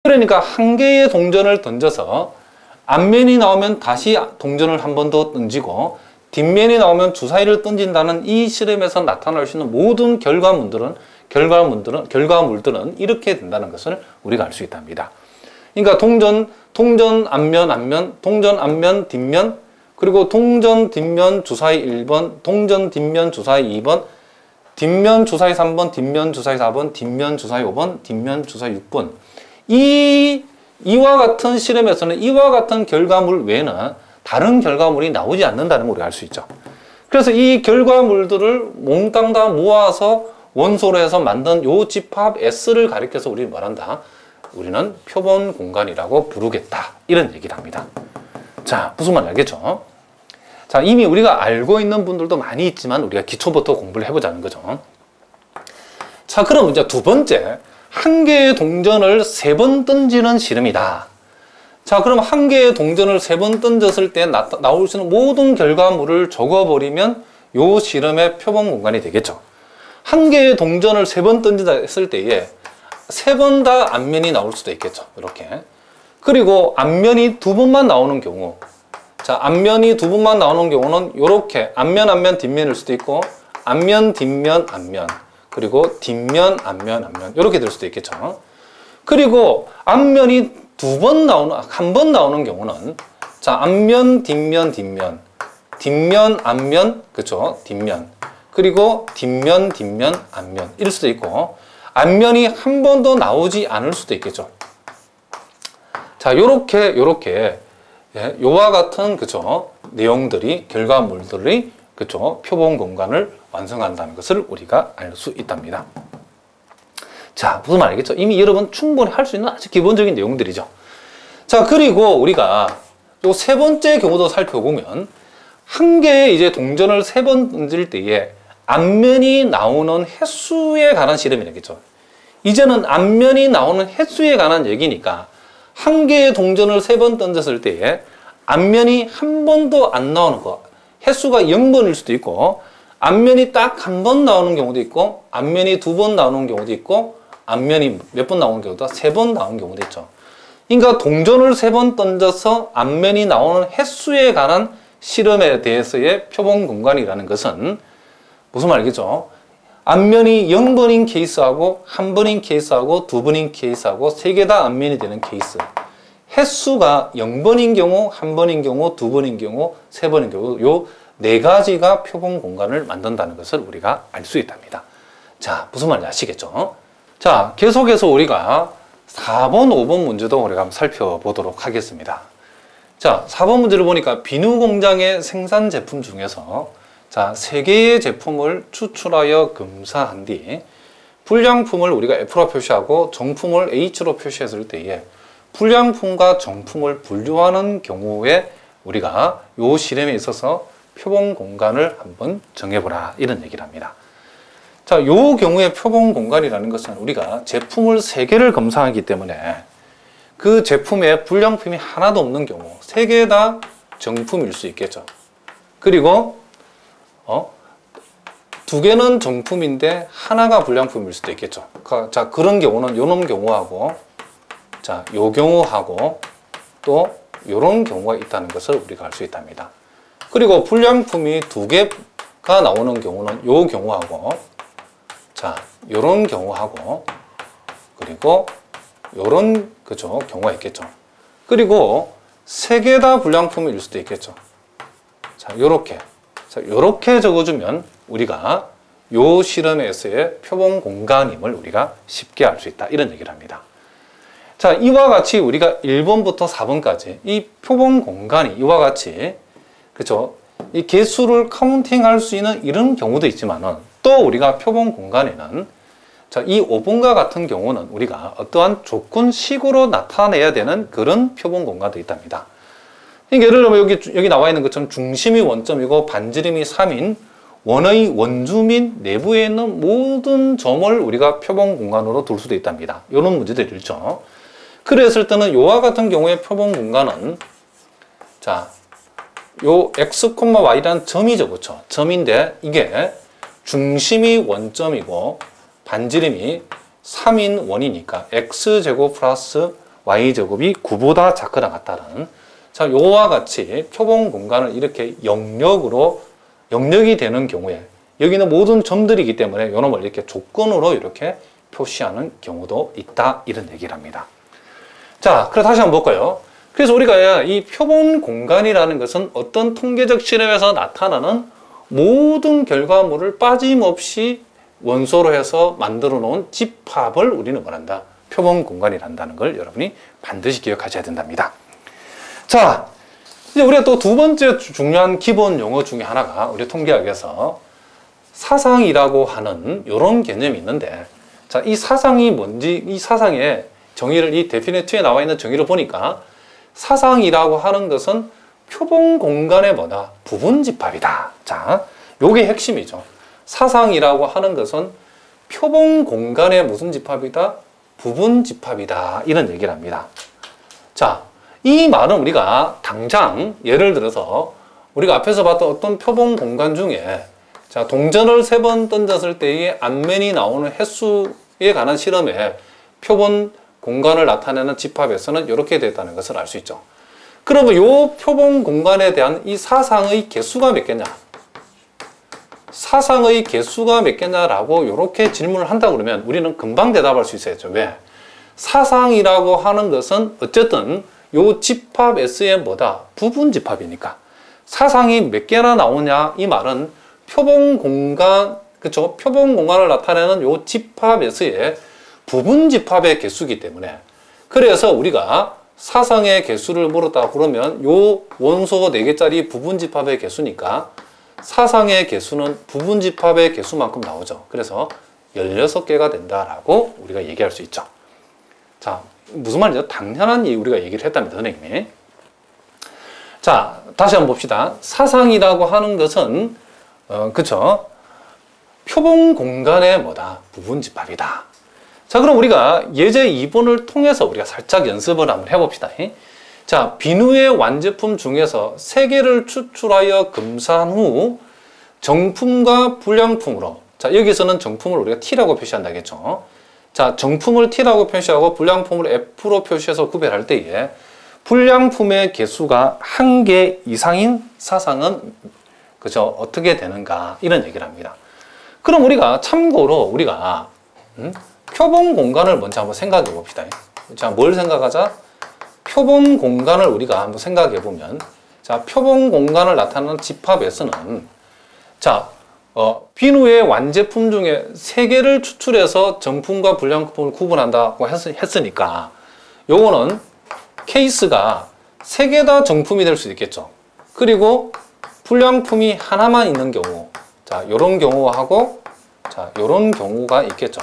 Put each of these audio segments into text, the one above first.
그러니까 한 개의 동전을 던져서 앞면이 나오면 다시 동전을 한 번 더 던지고 뒷면이 나오면 주사위를 던진다는 이 실험에서 나타날 수 있는 모든 결과물들은 이렇게 된다는 것을 우리가 알 수 있답니다. 그러니까 동전 앞면, 동전 앞면, 뒷면, 그리고 동전 뒷면 주사위 1번, 동전 뒷면 주사위 2번, 뒷면 주사위 3번, 뒷면 주사위 4번, 뒷면 주사위 5번, 뒷면 주사위 6번. 이와 같은 실험에서는 이와 같은 결과물 외에는 다른 결과물이 나오지 않는다는 걸 우리가 알 수 있죠. 그래서 이 결과물들을 몽땅 다 모아서 원소로 해서 만든 요 집합 S를 가리켜서 우리는 말한다. 우리는 표본 공간이라고 부르겠다. 이런 얘기를 합니다. 자, 무슨 말인지 알겠죠? 자, 이미 우리가 알고 있는 분들도 많이 있지만 우리가 기초부터 공부를 해보자는 거죠. 자, 그럼 이제 두 번째, 한 개의 동전을 3번 던지는 실험이다. 자, 그럼 한 개의 동전을 3번 던졌을 때 나올 수 있는 모든 결과물을 적어버리면 요 실험의 표본 공간이 되겠죠. 한 개의 동전을 3번 던지다 했을 때에 3번 다 앞면이 나올 수도 있겠죠. 이렇게. 그리고 앞면이 2번만 나오는 경우, 자, 앞면이 2번만 나오는 경우는 이렇게 앞면, 뒷면일 수도 있고, 앞면, 뒷면, 앞면, 그리고 뒷면, 앞면, 이렇게 될 수도 있겠죠. 그리고 앞면이 한 번 나오는 경우는, 자, 앞면, 뒷면, 뒷면, 앞면, 그쵸, 뒷면, 그리고 뒷면, 앞면, 이럴 수도 있고, 앞면이 한 번도 나오지 않을 수도 있겠죠. 자, 요렇게, 예, 요와 같은, 그쵸, 내용들이, 결과물들이, 그쵸, 표본 공간을 완성한다는 것을 우리가 알 수 있답니다. 자, 무슨 말이겠죠? 이미 여러분 충분히 할 수 있는 아주 기본적인 내용들이죠. 자, 그리고 우리가 요 3번째 경우도 살펴보면, 한 개의 이제 동전을 3번 던질 때에 앞면이 나오는 횟수에 관한 실험이겠죠. 이제는 앞면이 나오는 횟수에 관한 얘기니까 한 개의 동전을 3번 던졌을 때에 앞면이 한 번도 안 나오는 거, 횟수가 0번일 수도 있고, 앞면이 딱 한 번 나오는 경우도 있고, 앞면이 2번 나오는 경우도 있고, 앞면이 몇 번 나오는 경우도 3번 나오는 경우도 있죠. 그러니까 동전을 3번 던져서 앞면이 나오는 횟수에 관한 실험에 대해서의 표본 공간이라는 것은 무슨 말이겠죠? 앞면이 0번인 케이스하고 1번인 케이스하고 2번인 케이스하고 3개 다 앞면이 되는 케이스, 횟수가 0번인 경우, 1번인 경우, 2번인 경우, 3번인 경우 요 4가지가 표본 공간을 만든다는 것을 우리가 알 수 있답니다. 자, 무슨 말인지 아시겠죠? 자, 계속해서 우리가 4번, 5번 문제도 우리가 한번 살펴보도록 하겠습니다. 자, 4번 문제를 보니까 비누 공장의 생산 제품 중에서 자, 3개의 제품을 추출하여 검사한 뒤 불량품을 우리가 F로 표시하고 정품을 H로 표시했을 때에 불량품과 정품을 분류하는 경우에 우리가 이 실험에 있어서 표본 공간을 한번 정해보라, 이런 얘기를 합니다. 자, 이 경우에 표본 공간이라는 것은 우리가 제품을 3개를 검사하기 때문에 그 제품에 불량품이 하나도 없는 경우 3개 다 정품일 수 있겠죠. 그리고 2개는 정품인데 하나가 불량품일 수도 있겠죠. 자, 그런 경우는 요런 경우하고, 자, 요 경우하고 또 요런 경우가 있다는 것을 우리가 알 수 있답니다. 그리고 불량품이 2개가 나오는 경우는 요 경우하고, 자, 요런 경우하고, 그리고 요런, 그죠, 경우가 있겠죠. 그리고 3개 다 불량품일 수도 있겠죠. 자, 요렇게. 자, 요렇게 적어주면 우리가 요 실험에서의 표본 공간임을 우리가 쉽게 알 수 있다, 이런 얘기를 합니다. 자, 이와 같이 우리가 1번부터 4번까지 이 표본 공간이 이와 같이, 그죠, 이 개수를 카운팅할 수 있는 이런 경우도 있지만은 또 우리가 표본 공간에는, 자, 이 5번과 같은 경우는 우리가 어떠한 조건식으로 나타내야 되는 그런 표본 공간도 있답니다. 예를 들면 여기 나와 있는 것처럼 중심이 원점이고 반지름이 3인 원의 원주 및 내부에 있는 모든 점을 우리가 표본 공간으로 둘 수도 있답니다. 이런 문제들이 있죠. 그랬을 때는 요와 같은 경우에 표본 공간은, 자, 요 x, y라는 점이죠. 그렇죠? 점인데 이게 중심이 원점이고 반지름이 3인 원이니까 x제곱 플러스 y제곱이 9보다 작거나 같다는, 자, 요와 같이 표본 공간을 이렇게 영역이 되는 경우에 여기는 모든 점들이기 때문에 요놈을 이렇게 조건으로 이렇게 표시하는 경우도 있다, 이런 얘기를 합니다. 자, 그럼 다시 한번 볼까요? 그래서 우리가 이 표본 공간이라는 것은 어떤 통계적 실험에서 나타나는 모든 결과물을 빠짐없이 원소로 해서 만들어 놓은 집합을 우리는 말한다, 표본 공간이란다는 걸 여러분이 반드시 기억하셔야 된답니다. 자, 이제 우리가 또 두 번째 중요한 기본 용어 중에 하나가 우리 통계학에서 사상이라고 하는 이런 개념이 있는데, 자, 이 사상이 뭔지, 이 사상의 정의를, 이 데피니트에 나와 있는 정의를 보니까 사상이라고 하는 것은 표본 공간의 뭐다? 부분 집합이다. 자, 요게 핵심이죠. 사상이라고 하는 것은 표본 공간의 무슨 집합이다? 부분 집합이다. 이런 얘기를 합니다. 자, 이 말은 우리가 당장 예를 들어서 우리가 앞에서 봤던 어떤 표본 공간 중에, 자, 동전을 3번 던졌을 때의 앞면이 나오는 횟수에 관한 실험에 표본 공간을 나타내는 집합에서는 이렇게 됐다는 것을 알 수 있죠. 그러면 이 표본 공간에 대한 이 사상의 개수가 몇 개냐? 사상의 개수가 몇 개냐라고 이렇게 질문을 한다 그러면 우리는 금방 대답할 수 있어야죠. 왜? 사상이라고 하는 것은 어쨌든 요 집합 S의 뭐다? 부분 집합이니까. 사상이 몇 개나 나오냐? 이 말은 표본 공간, 그쵸? 표본 공간을 나타내는 요 집합 S의 부분 집합의 개수이기 때문에, 그래서 우리가 사상의 개수를 물었다 그러면 요 원소 4개짜리 부분 집합의 개수니까 사상의 개수는 부분 집합의 개수만큼 나오죠. 그래서 16개가 된다라고 우리가 얘기할 수 있죠. 자, 무슨 말이죠? 당연한 우리가 얘기를 했답니다, 선생님이. 자, 다시 한번 봅시다. 사상이라고 하는 것은 그쵸? 표본 공간의 뭐다? 부분 집합이다. 자, 그럼 우리가 예제 2번을 통해서 우리가 살짝 연습을 한번 해봅시다. 자, 비누의 완제품 중에서 3개를 추출하여 검사한 후 정품과 불량품으로, 자, 여기서는 정품을 우리가 T라고 표시한다겠죠. 자, 정품을 T라고 표시하고 불량품을 F로 표시해서 구별할 때에 불량품의 개수가 1개 이상인 사상은 그죠? 어떻게 되는가, 이런 얘기를 합니다. 그럼 우리가 참고로 우리가 표본 공간을 먼저 한번 생각해 봅시다. 자, 뭘 생각하자? 표본 공간을 우리가 한번 생각해 보면, 자, 표본 공간을 나타내는 집합에서는, 자, 비누의 완제품 중에 3개를 추출해서 정품과 불량품을 구분한다고 했으니까, 요거는 케이스가 3개 다 정품이 될 수 있겠죠. 그리고 불량품이 하나만 있는 경우, 자, 요런 경우하고, 자, 요런 경우가 있겠죠.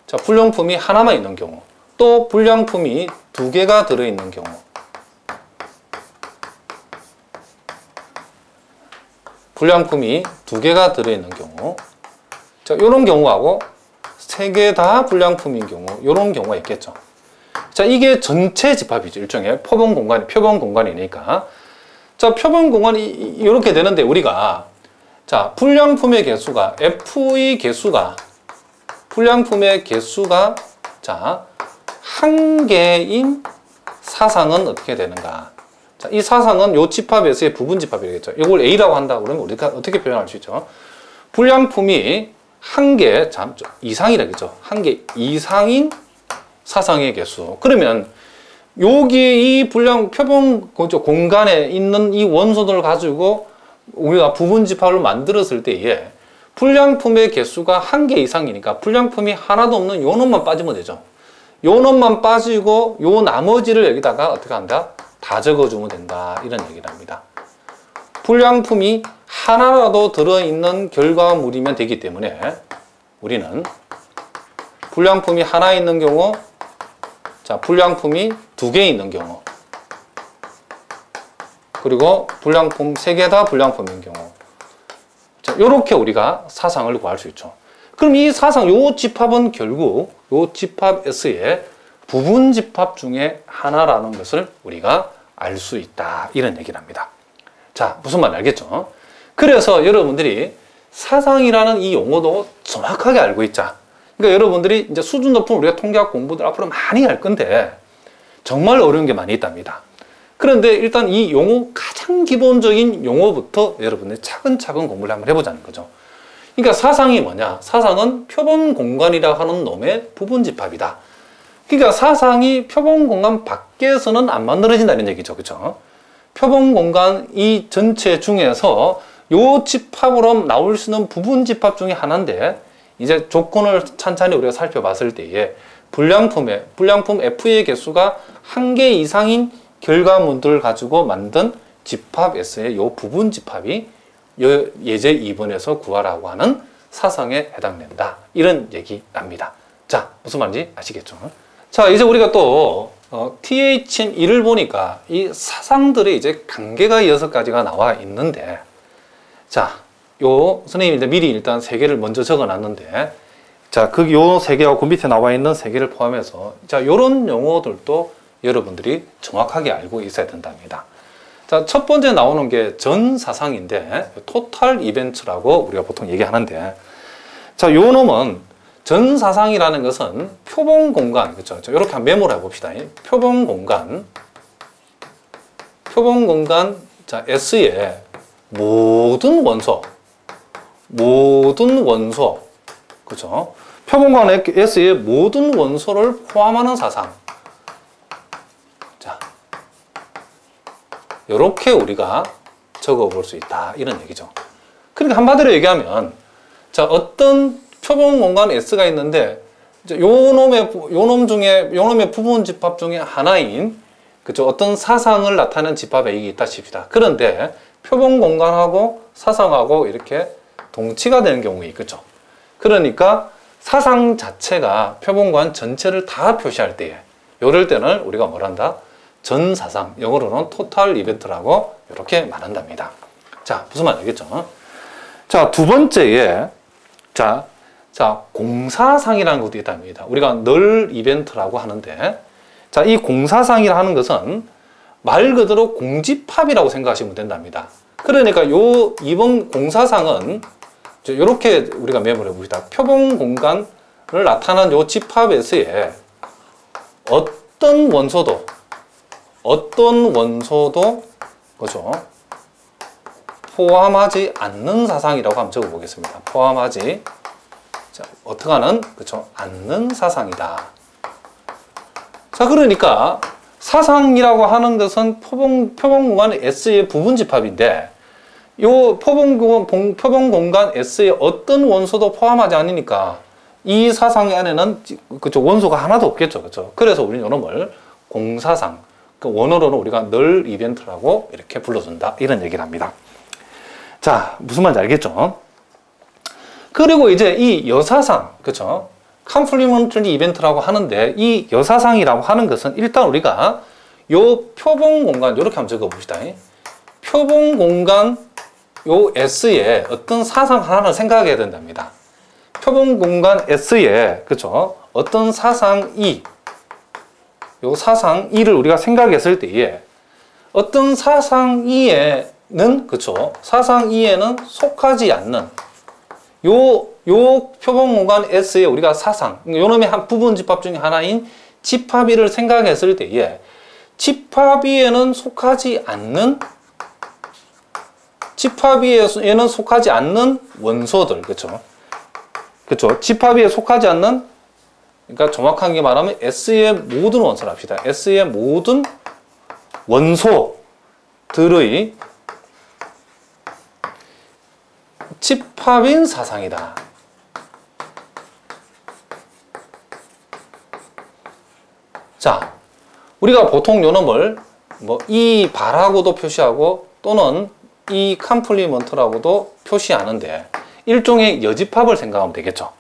자, 불량품이 하나만 있는 경우, 또 불량품이 2개가 들어있는 경우, 불량품이 2개가 들어있는 경우, 자, 요런 경우하고 3개 다 불량품인 경우, 요런 경우가 있겠죠. 자, 이게 전체 집합이죠. 일종의 표본 공간이니까. 자, 표본 공간이 이렇게 되는데 우리가, 자, 불량품의 개수가, F의 개수가, 불량품의 개수가, 자, 1개인 사상은 어떻게 되는가? 자, 이 사상은 요 집합에서의 부분 집합이겠죠. 이걸 A라고 한다 그러면 우리가 어떻게 표현할 수 있죠? 불량품이 1개 이상이라겠죠. 1개 이상인 사상의 개수. 그러면 여기 이 표본 공간에 있는 이 원소들을 가지고 우리가 부분 집합을 만들었을 때에 불량품의 개수가 1개 이상이니까 불량품이 하나도 없는 요 놈만 빠지면 되죠. 요 놈만 빠지고 요 나머지를 여기다가 어떻게 한다? 다 적어주면 된다, 이런 얘기를 합니다. 불량품이 하나라도 들어있는 결과물이면 되기 때문에 우리는 불량품이 하나 있는 경우, 자, 불량품이 2개 있는 경우, 그리고 불량품 3개 다 불량품인 경우, 자, 요렇게 우리가 사상을 구할 수 있죠. 그럼 이 사상, 요 집합은 결국 요 집합 S의 부분 집합 중에 하나라는 것을 우리가 알 수 있다, 이런 얘기를 합니다. 자, 무슨 말인지 알겠죠? 그래서 여러분들이 사상이라는 이 용어도 정확하게 알고 있자. 그러니까 여러분들이 이제 수준 높은 우리가 통계학 공부들 앞으로 많이 할 건데, 정말 어려운 게 많이 있답니다. 그런데 일단 이 용어, 가장 기본적인 용어부터 여러분들이 차근차근 공부를 한번 해보자는 거죠. 그러니까 사상이 뭐냐? 사상은 표본 공간이라 하는 놈의 부분 집합이다. 그러니까 사상이 표본 공간 밖에서는 안 만들어진다는 얘기죠. 그죠? 표본 공간 이 전체 중에서 요 집합으로 나올 수 있는 부분 집합 중에 하나인데, 이제 조건을 찬찬히 우리가 살펴봤을 때에 불량품 F의 개수가 1개 이상인 결과물들을 가지고 만든 집합 S의 요 부분 집합이 예제 2번에서 구하라고 하는 사상에 해당된다. 이런 얘기랍니다. 자, 무슨 말인지 아시겠죠? 자, 이제 우리가 또 THM2를 보니까 이 사상들의 이제 관계가 6가지가 나와 있는데, 자, 요 선생님이 미리 일단 3개를 먼저 적어놨는데, 자, 요 3개하고 그 밑에 나와 있는 3개를 포함해서 자, 요런 용어들도 여러분들이 정확하게 알고 있어야 된답니다. 자, 첫 번째 나오는 게 전사상인데, 토탈 이벤트라고 우리가 보통 얘기하는데, 자, 요 놈은 전사상이라는 것은 표본 공간, 그렇죠? 이렇게 한번 메모를 해봅시다. 표본 공간, 자, S의 모든 원소, 그렇죠? 표본 공간 S의 모든 원소를 포함하는 사상. 자, 이렇게 우리가 적어볼 수 있다. 이런 얘기죠. 그러니까 한마디로 얘기하면, 자, 어떤 표본 공간 S가 있는데, 요 놈의 부분 집합 중에 하나인, 그죠? 어떤 사상을 나타내는 집합 A가 있다 칩시다. 그런데 표본 공간하고 사상하고 이렇게 동치가 되는 경우가 있겠죠. 그러니까 사상 자체가 표본 공간 전체를 다 표시할 때에, 이럴 때는 우리가 뭘 한다? 전사상, 영어로는 토탈 이벤트라고 이렇게 말한답니다. 자, 무슨 말 알겠죠? 자, 두 번째에, 자, 공사상이라는 것도 있답니다. 우리가 널 이벤트라고 하는데, 자, 이 공사상이라는 것은 말 그대로 공집합이라고 생각하시면 된답니다. 그러니까 요 이번 공사상은 이렇게 우리가 메모를 해봅시다. 표본 공간을 나타난 요 집합에서의 어떤 원소도, 그죠? 포함하지 않는 사상이라고 한번 적어보겠습니다. 포함하지, 자, 어떻게 하는, 그쵸? 않는 사상이다. 자, 그러니까 사상이라고 하는 것은 표본 공간 S의 부분 집합인데, 요 표본 공간 S의 어떤 원소도 포함하지 않으니까 이 사상 안에는, 그쵸? 원소가 하나도 없겠죠. 그쵸? 그래서 우리는 이놈을 공사상, 그 원어로는 우리가 널 이벤트라고 이렇게 불러준다. 이런 얘기를 합니다. 자, 무슨 말인지 알겠죠? 그리고 이제 이 여사상, 그쵸? 컴플리먼터리 이벤트라고 하는데, 이 여사상이라고 하는 것은 일단 우리가 요 표본 공간, 요렇게 한번 적어봅시다. 표본 공간 요 S에 어떤 사상 하나를 생각해야 된답니다. 표본 공간 S에, 그쵸? 어떤 사상 E, 요 사상 E를 우리가 생각했을 때에, 어떤 사상 E에는, 그쵸? 사상 E에는 속하지 않는, 요 표본 공간 S에 우리가 사상, 요 놈의 한 부분 집합 중에 하나인 집합 E를 생각했을 때에, 집합 E에는 속하지 않는, 집합 E에는 속하지 않는 원소들, 그쵸? 그쵸? 집합 E에 속하지 않는, 그러니까 정확하게 말하면 S의 모든 원소를 합시다. S의 모든 원소들의 집합인 사상이다. 자, 우리가 보통 요 놈을 뭐 이 바라고도 표시하고 또는 이 컴플리먼트라고도 표시하는데, 일종의 여집합을 생각하면 되겠죠.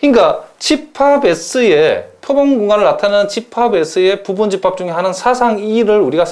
그러니까 집합 S의 표본 공간을 나타내는 집합 S의 부분 집합 중에 하나는 사상 E를 우리가